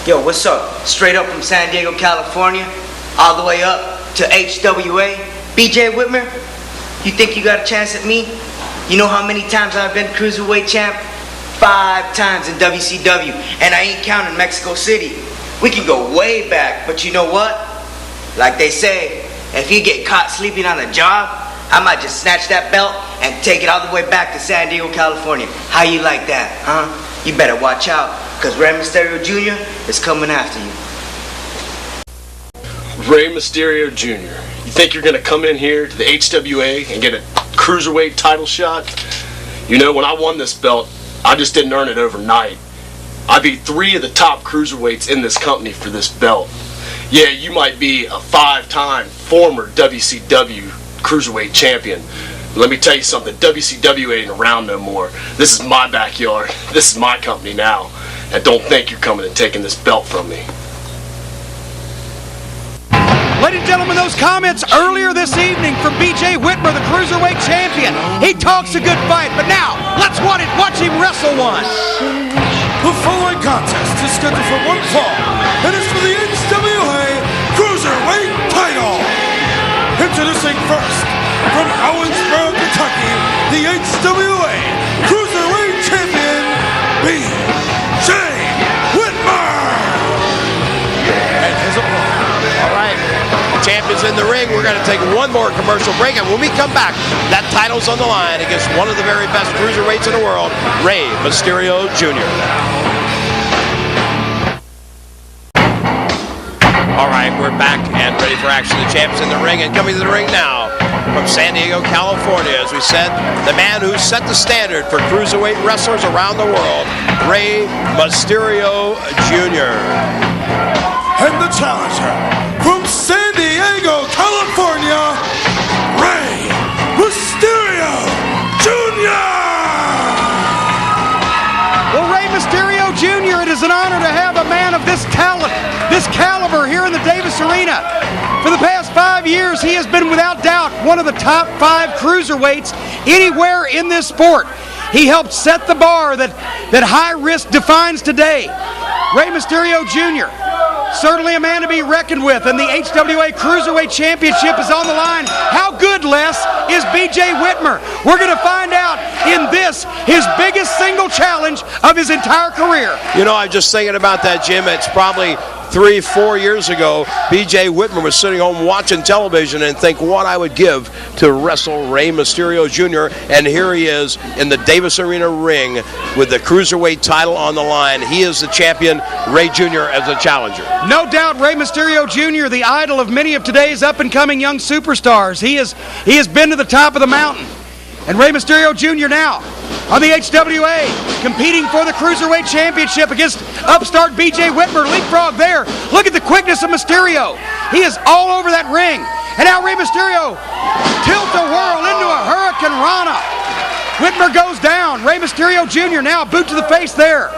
Yo, what's up? Straight up from San Diego, California, all the way up to HWA. BJ Whitmer, you think you got a chance at me? You know how many times I've been Cruiserweight champ? 5 times in WCW, and I ain't counting Mexico City. We can go way back, but you know what? Like they say, if you get caught sleeping on the job, I might just snatch that belt and take it all the way back to San Diego, California. How you like that, huh? You better watch out, because Rey Mysterio Jr. is coming after you. Rey Mysterio Jr., you think you're going to come in here to the HWA and get a Cruiserweight title shot? You know, when I won this belt, I just didn't earn it overnight. I beat 3 of the top Cruiserweights in this company for this belt. Yeah, you might be a 5-time former WCW Cruiserweight champion. Let me tell you something, WCW ain't around no more. This is my backyard. This is my company now. And don't think you're coming and taking this belt from me. Ladies and gentlemen, those comments earlier this evening from BJ Whitmer, the Cruiserweight champion. He talks a good fight, but now, let's watch him wrestle one. The following contest is scheduled for one fall, and it's for the HWA Cruiserweight title. Introducing first, from Owensboro, Kentucky, the HWA Cruiserweight champion, BJ Whitmer. And his opponent. All right, the champion's in the ring. We're going to take one more commercial break, and when we come back, that title's on the line against one of the very best cruiserweights in the world, Rey Mysterio Jr. All right, we're back and ready for action. The champ's in the ring, and coming to the ring now from San Diego, California, as we said, the man who set the standard for cruiserweight wrestlers around the world, Rey Mysterio Jr. And the challenger from San Diego, California, Rey Mysterio Jr. Well, Rey Mysterio Jr., it is an honor to have a man of this talent, this caliber here in the Davis Arena. For the past 5 years, he has been without doubt one of the top 5 cruiserweights anywhere in this sport. He helped set the bar that high risk defines today. Rey Mysterio Jr., certainly a man to be reckoned with, and the HWA Cruiserweight Championship is on the line. How good, Les, is BJ Whitmer? We're going to find out in this, his biggest single challenge of his entire career. You know, I'm just thinking about that, Jim. It's probably 3-4 years ago, BJ Whitmer was sitting home watching television and think what I would give to wrestle Rey Mysterio Jr. And here he is in the Davis Arena ring with the Cruiserweight title on the line. He is the champion, Rey Jr. as the challenger. No doubt, Rey Mysterio Jr., the idol of many of today's up-and-coming young superstars. He has been to the top of the mountain. And Rey Mysterio Jr. now on the HWA, competing for the Cruiserweight Championship against upstart BJ Whitmer. Leapfrog there. Look at the quickness of Mysterio. He is all over that ring. And now Rey Mysterio tilt-a-whirl into a Hurricane Rana. Whitmer goes down. Rey Mysterio Jr. now boot to the face there.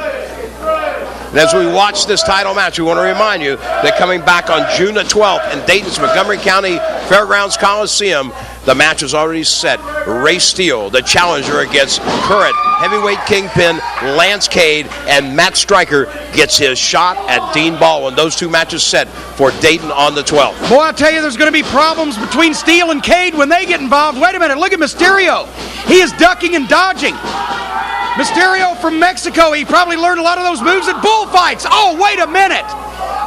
And as we watch this title match, we want to remind you that coming back on June the 12th in Dayton's Montgomery County Fairgrounds Coliseum, the match is already set. Ray Steele, the challenger, against current heavyweight kingpin Lance Cade, and Matt Stryker gets his shot at Dean Baldwin. Those 2 matches set for Dayton on the 12th. Boy, I tell you, there's going to be problems between Steele and Cade when they get involved. Wait a minute, look at Mysterio. He is ducking and dodging. Mysterio from Mexico, he probably learned a lot of those moves at bullfights. Oh, wait a minute.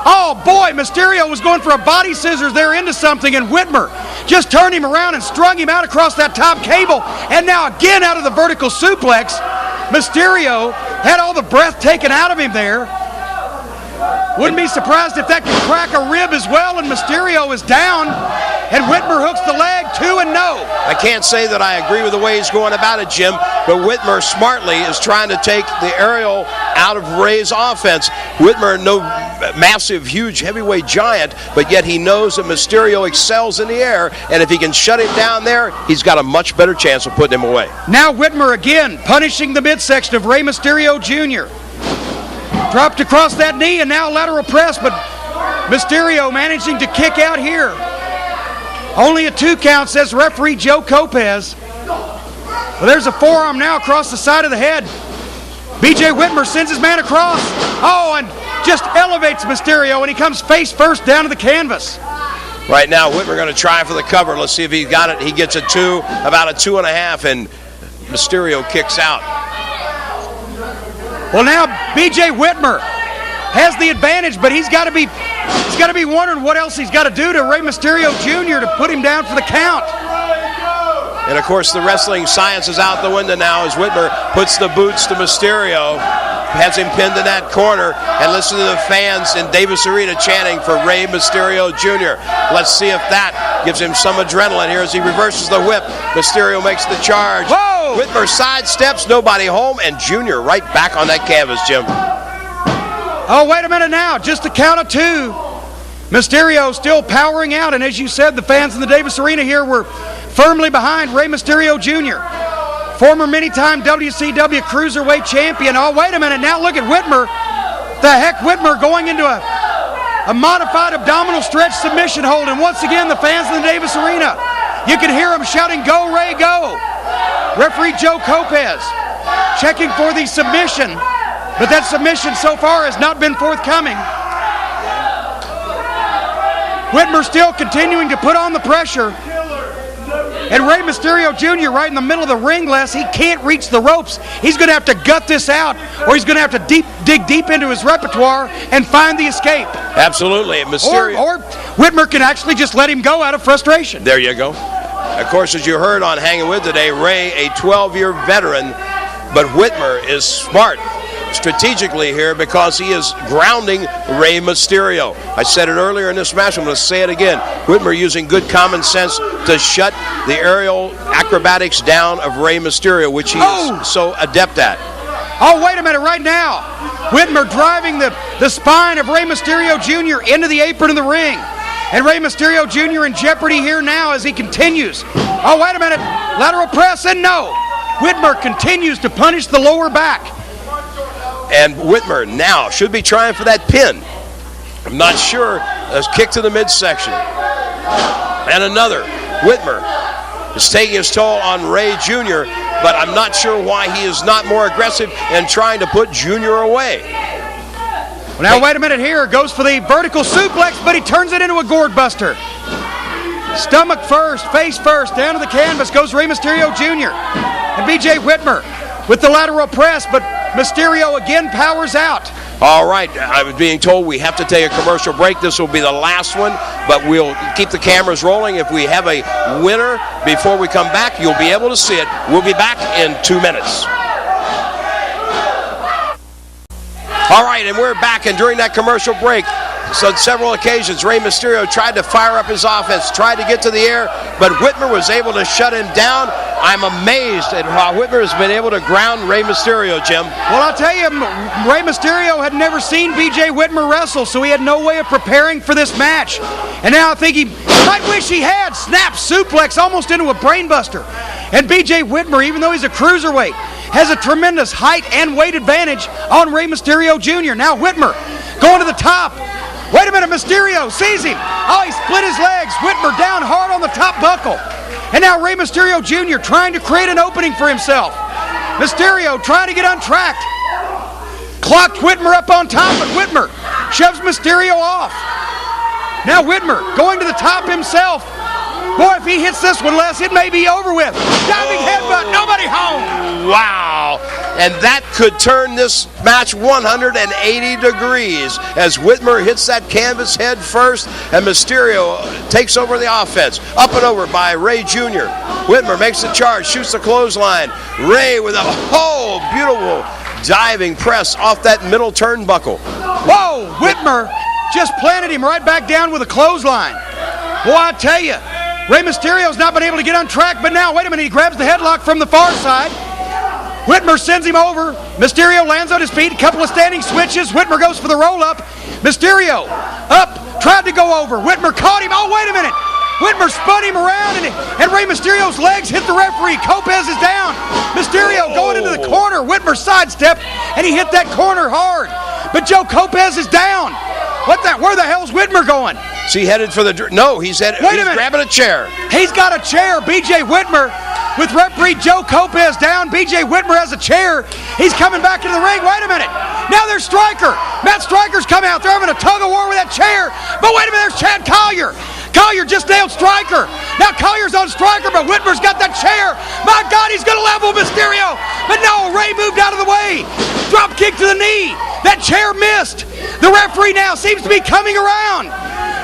Oh, boy, Mysterio was going for a body scissors there into something, and Whitmer just turned him around and strung him out across that top cable, and now again out of the vertical suplex. Mysterio had all the breath taken out of him there. Wouldn't be surprised if that could crack a rib as well, and Mysterio is down, and Whitmer hooks the leg, 2 and no. I can't say that I agree with the way he's going about it, Jim, but Whitmer smartly is trying to take the aerial out of Rey's offense. Whitmer, no massive, huge heavyweight giant, but yet he knows that Mysterio excels in the air, and if he can shut him down there, he's got a much better chance of putting him away. Now Whitmer again punishing the midsection of Rey Mysterio Jr. Dropped across that knee and now lateral press, but Mysterio managing to kick out here. Only a 2 count, says referee Joe Copez. Well, there's a forearm now across the side of the head. BJ Whitmer sends his man across. Oh, and just elevates Mysterio, and he comes face first down to the canvas. Right now, Whitmer going to try for the cover. Let's see if he got it. He gets a 2, about a 2.5, and Mysterio kicks out. Well, now B.J. Whitmer has the advantage, but he's got to be wondering what else he's got to do to Rey Mysterio Jr. to put him down for the count. And, of course, the wrestling science is out the window now as Whitmer puts the boots to Mysterio, has him pinned in that corner, and listen to the fans in Davis Arena chanting for Rey Mysterio Jr. Let's see if that gives him some adrenaline here as he reverses the whip. Mysterio makes the charge. Whoa! Whitmer sidesteps, nobody home, and Jr. right back on that canvas, Jim. Oh, wait a minute now, just a count of 2. Mysterio still powering out, and as you said, the fans in the Davis Arena here were firmly behind Rey Mysterio Jr., former many-time WCW Cruiserweight champion. Oh, wait a minute, now look at Whitmer. The heck, Whitmer going into a modified abdominal stretch submission hold, and once again, the fans in the Davis Arena, you can hear them shouting, "Go, Rey, go!" Referee Joe Copez checking for the submission, but that submission so far has not been forthcoming. Whitmer still continuing to put on the pressure. And Rey Mysterio Jr. right in the middle of the ring, Les. He can't reach the ropes. He's going to have to gut this out, or he's going to have to dig deep into his repertoire and find the escape. Absolutely. Mysterio. Or Whitmer can actually just let him go out of frustration. There you go. Of course, as you heard on Hanging With today, Rey, a 12-year veteran, but Whitmer is smart strategically here because he is grounding Rey Mysterio. I said it earlier in this match, I'm going to say it again. Whitmer using good common sense to shut the aerial acrobatics down of Rey Mysterio, which he is so adept at. Oh, wait a minute, right now. Whitmer driving the spine of Rey Mysterio Jr. into the apron of the ring. And Rey Mysterio Jr. in jeopardy here now as he continues. Oh, wait a minute. Lateral press, and no. Whitmer continues to punish the lower back. And Whitmer now should be trying for that pin. I'm not sure. A kick to the midsection. And another. Whitmer is taking his toll on Rey Jr., but I'm not sure why he is not more aggressive in trying to put Jr. away. Well, now, wait a minute here. Goes for the vertical suplex, but he turns it into a gourd buster. Stomach first, face first, down to the canvas goes Rey Mysterio Jr. And B.J. Whitmer with the lateral press, but Mysterio again powers out. All right, I was being told we have to take a commercial break. This will be the last one, but we'll keep the cameras rolling. If we have a winner before we come back, you'll be able to see it. We'll be back in 2 minutes. All right, and we're back, and during that commercial break, so on several occasions, Rey Mysterio tried to fire up his offense, tried to get to the air, but Whitmer was able to shut him down. I'm amazed at how Whitmer has been able to ground Rey Mysterio, Jim. Well, I'll tell you, Rey Mysterio had never seen B.J. Whitmer wrestle, so he had no way of preparing for this match. And now I think he might wish he had. Snap suplex almost into a brainbuster. And B.J. Whitmer, even though he's a cruiserweight, has a tremendous height and weight advantage on Rey Mysterio Jr. Now Whitmer going to the top. Wait a minute, Mysterio sees him. Oh, he split his legs. Whitmer down hard on the top buckle. And now Rey Mysterio Jr. trying to create an opening for himself. Mysterio trying to get untracked. Clocked Whitmer up on top, but Whitmer shoves Mysterio off. Now Whitmer going to the top himself. Boy, if he hits this one, Les, it may be over with. Diving headbutt, nobody home. Wow. And that could turn this match 180 degrees as Whitmer hits that canvas head first and Mysterio takes over the offense. Up and over by Rey Jr. Whitmer makes the charge, shoots the clothesline. Rey with a beautiful diving press off that middle turnbuckle. Whoa, Whitmer just planted him right back down with a clothesline. Boy, I tell you, Rey Mysterio's not been able to get on track, but now, wait a minute, he grabs the headlock from the far side. Whitmer sends him over. Mysterio lands on his feet, a couple of standing switches. Whitmer goes for the roll-up. Mysterio up, tried to go over. Whitmer caught him. Oh, wait a minute. Whitmer spun him around, and Rey Mysterio's legs hit the referee. Copez is down. Mysterio going into the corner. Whitmer sidestepped, and he hit that corner hard. But Joe Copez is down. Where the hell's Whitmer going? Is he headed for the... No, he's grabbing a chair. He's got a chair. B.J. Whitmer with referee Joe Lopez down. B.J. Whitmer has a chair. He's coming back into the ring. Wait a minute. Now there's Stryker. Matt Stryker's coming out there having a tug of war with that chair. But wait a minute, there's Chad Collier. Collier just nailed Stryker. Now Collier's on Stryker, but Whitmer's got that chair. My God, he's going to level Mysterio. But no, Rey moved out of the way. Drop kick to the knee. That chair missed. The referee now seems to be coming around.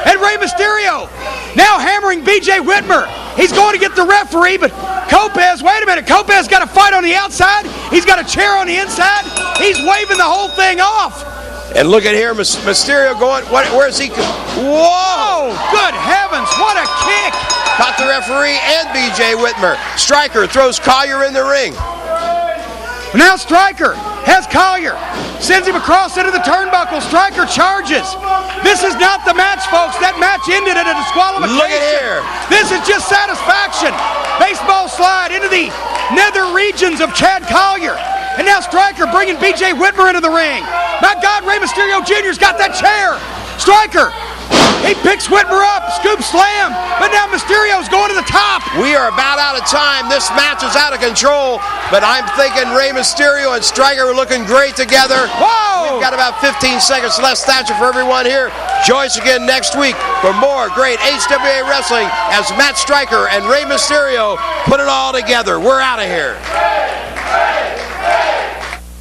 And Rey Mysterio now hammering B.J. Whitmer. He's going to get the referee, but Lopez, wait a minute. Lopez got a fight on the outside. He's got a chair on the inside. He's waving the whole thing off. And look at here, Mysterio going, where's he? Whoa! Good heavens, what a kick! Caught the referee and B.J. Whitmer. Stryker throws Collier in the ring. Now Stryker has Collier. Sends him across into the turnbuckle. Stryker charges. This is not the match, folks. That match ended in a disqualification. Look at here. This is just satisfaction. Baseball slide into the nether regions of Chad Collier. And now Stryker bringing B.J. Whitmer into the ring. My God, Rey Mysterio Jr.'s got that chair. Stryker, he picks Whitmer up, scoop slam, but now Mysterio's going to the top. We are about out of time. This match is out of control, but I'm thinking Rey Mysterio and Stryker are looking great together. Whoa! We've got about 15 seconds left. That's it for everyone here. Join us again next week for more great HWA wrestling as Matt Stryker and Rey Mysterio put it all together. We're out of here.